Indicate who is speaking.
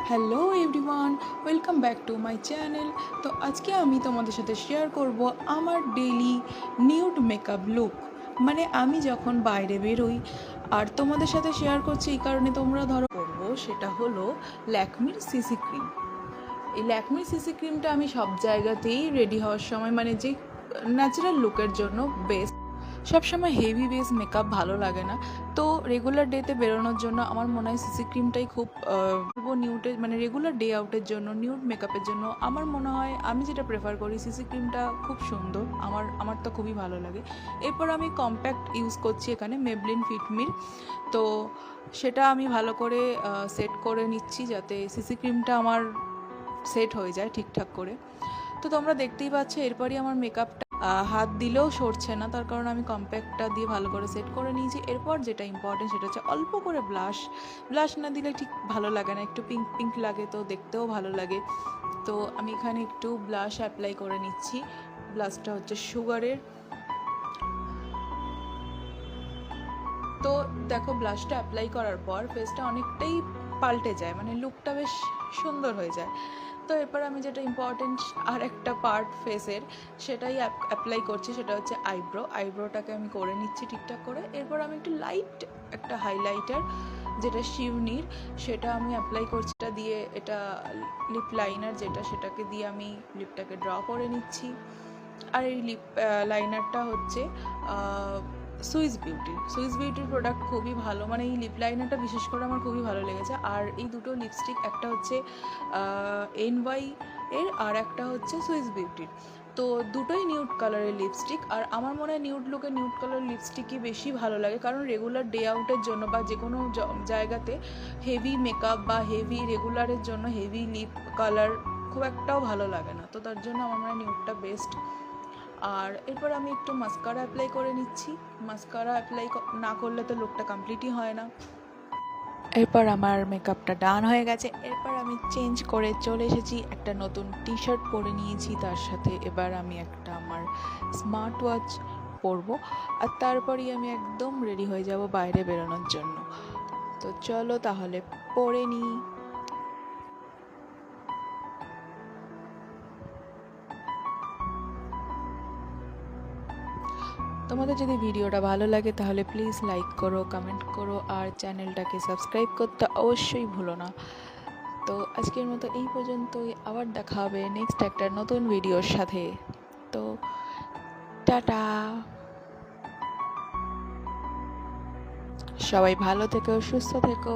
Speaker 1: Hello everyone, welcome back to my channel. তো আজকে আমি তোমাদের সাথে শেয়ার করব আমার ডেইলি নিউড মেকআপ লুক। মানে আমি যখন বাইরে বেরোই, আর তোমাদের সাথে শেয়ার করছি এই কারণে তোমরা ধরো করবো, সেটা হলো ল্যাকমির সিসি ক্রিম। এই ল্যাকমির সিসি ক্রিমটা আমি সব জায়গাতেই রেডি হওয়ার সময়, মানে যে ন্যাচারাল লুকের জন্য বেস্ট। সবসময় হেভি বেস মেকআপ ভালো লাগে না, তো রেগুলার ডেতে বেরোনোর জন্য আমার মনে হয় সিসি ক্রিমটাই খুব নিউডে, মানে রেগুলার ডে আউটের জন্য, নিউড মেকআপের জন্য আমার মনে হয় আমি যেটা প্রেফার করি সিসি ক্রিমটা খুব সুন্দর, আমার তো খুবই ভালো লাগে। এরপর আমি কম্প্যাক্ট ইউজ করছি এখানে মেবলিন ফিটমির। তো সেটা আমি ভালো করে সেট করে নিচ্ছি যাতে সিসি ক্রিমটা আমার সেট হয়ে যায় ঠিকঠাক করে। তো তোমরা দেখতেই পাচ্ছ এরপরই আমার মেকআপটা হাত দিলেও সরছে না, তার কারণ আমি কম্প্যাক্টটা দিয়ে ভালো করে সেট করে নিয়েছি। এরপর যেটা ইম্পর্টেন্ট সেটা হচ্ছে অল্প করে ব্লাশ না দিলে ঠিক ভালো লাগে না, একটু পিঙ্ক পিঙ্ক লাগে, তো দেখতেও ভালো লাগে। তো আমি এখানে একটু ব্লাশ অ্যাপ্লাই করে নিচ্ছি। ব্লাশটা হচ্ছে সুগারের। তো দেখো ব্লাশটা অ্যাপ্লাই করার পর ফেসটা অনেকটাই পাল্টে যায়, মানে লুকটা বেশ সুন্দর হয়ে যায়। তো এরপর আমি যেটা ইম্পর্টেন্ট আর একটা পার্ট ফেসের সেটাই অ্যাপ্লাই করছি, সেটা হচ্ছে আইব্রোটাকে আমি করে নিচ্ছি ঠিকঠাক করে। এরপর আমি একটু লাইট একটা হাইলাইটার, যেটা শিউনির, সেটা আমি অ্যাপ্লাই করছি। এটা দিয়ে, এটা লিপ লাইনার যেটা, সেটাকে দিয়ে আমি লিপটাকে ড্র করে নিচ্ছি। আর এই লিপ লাইনারটা হচ্ছে সুইস বিউটির প্রোডাক্ট, খুবই ভালো, মানে এই লিপ লাইনারটা বিশেষ করে আমার খুবই ভালো লেগেছে। আর এই দুটো লিপস্টিক, একটা হচ্ছে NY এর, আর একটা হচ্ছে সুইস বিউটির। তো দুটোই নিউড কালারের লিপস্টিক, আর আমার মনে হয় নিউড লুকে নিউড কালার লিপস্টিকই বেশি ভালো লাগে, কারণ রেগুলার ডে আউটের জন্য বা যে কোনো জায়গাতে হেভি মেকআপ বা হেভি রেগুলারের জন্য হেভি লিপ কালার খুব একটাও ভালো লাগে না, তো তার জন্য আমার মনে হয় নিউডটা বেস্ট। আর এরপর আমি একটু মাস্কারা অ্যাপ্লাই করে নিচ্ছি। মাস্কারা অ্যাপ্লাই না করলে তো লুকটা কমপ্লিটই হয় না। এরপর আমার মেকআপটা ডান হয়ে গেছে। এরপর আমি চেঞ্জ করে চলে এসেছি, একটা নতুন টি শার্ট পরে নিয়েছি, তার সাথে এবার আমি একটা আমার স্মার্ট ওয়াচ পরবো, আর তারপরই আমি একদম রেডি হয়ে যাব বাইরে বেরোনোর জন্য। তো চলো তাহলে পরে নিই। তোমাদের যদি ভিডিওটা ভালো লাগে তাহলে প্লিজ লাইক করো, কমেন্ট করো, আর চ্যানেলটাকে সাবস্ক্রাইব করতে অবশ্যই ভুলো না। তো আজকের মতো এই পর্যন্তই, আবার দেখা হবে নেক্সট একটা নতুন ভিডিওর সাথে। তো টাটা, সবাই ভালো থেকো, সুস্থ থেকো।